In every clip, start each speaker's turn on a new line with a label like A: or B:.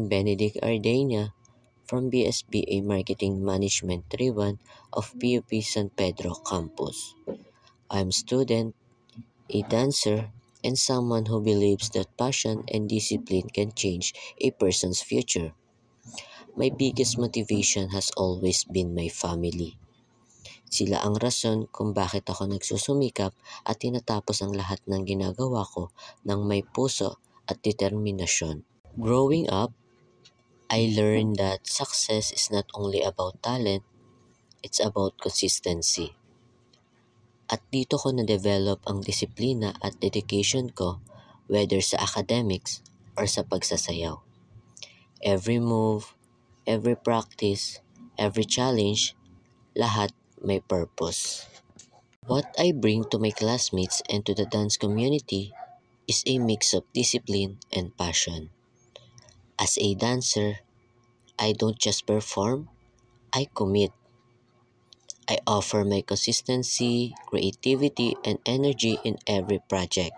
A: am Benedict Ardenia from BSBA Marketing Management 3-1 of PUP San Pedro Campus. I'm student, a dancer, and someone who believes that passion and discipline can change a person's future. My biggest motivation has always been my family. Sila ang rason kung bakit ako nagsusumikap at tinatapos ang lahat ng ginagawa ko ng may puso at determinasyon. Growing up, I learned that success is not only about talent, it's about consistency. At dito ko na-develop ang disiplina at dedication ko, whether sa academics or sa pagsasayaw. Every move, every practice, every challenge, lahat may purpose. What I bring to my classmates and to the dance community is a mix of discipline and passion. As a dancer, I don't just perform, I commit. I offer my consistency, creativity, and energy in every project.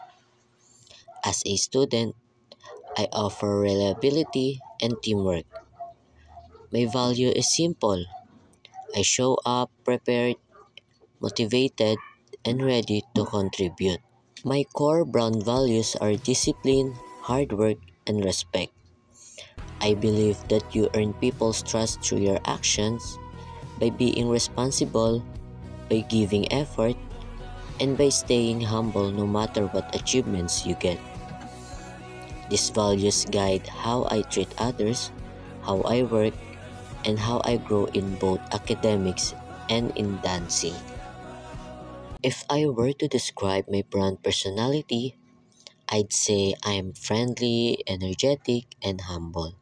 A: As a student, I offer reliability and teamwork. My value is simple. I show up prepared, motivated, and ready to contribute. My core brand values are discipline, hard work, and respect. I believe that you earn people's trust through your actions, by being responsible, by giving effort, and by staying humble no matter what achievements you get. These values guide how I treat others, how I work, and how I grow in both academics and in dancing. If I were to describe my brand personality, I'd say I'm friendly, energetic, and humble.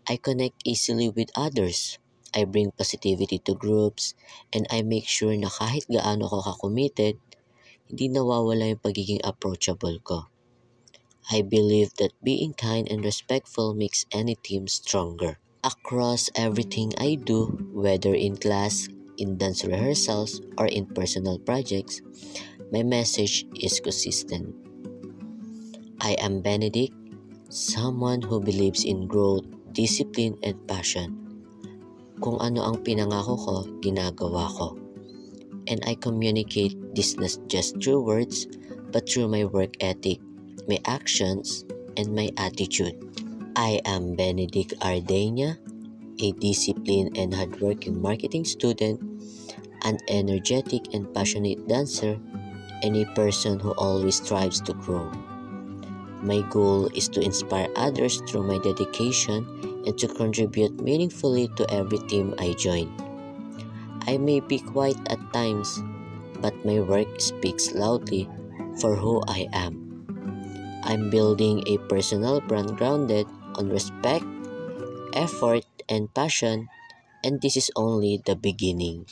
A: I connect easily with others. I bring positivity to groups, and I make sure na kahit gaano ko ka-committed, hindi nawawala yung pagiging approachable ko. I believe that being kind and respectful makes any team stronger. Across everything I do, whether in class, in dance rehearsals, or in personal projects, my message is consistent. I am Benedict, someone who believes in growth, discipline, and passion. Kung ano ang pinangako ko, ginagawa ko. And I communicate this not just through words, but through my work ethic, my actions, and my attitude. I am Benedict Ardenia, a disciplined and hardworking marketing student, an energetic and passionate dancer, and a person who always strives to grow. My goal is to inspire others through my dedication and to contribute meaningfully to every team I join. I may be quiet at times, but my work speaks loudly for who I am. I'm building a personal brand grounded on respect, effort, and passion, and this is only the beginning.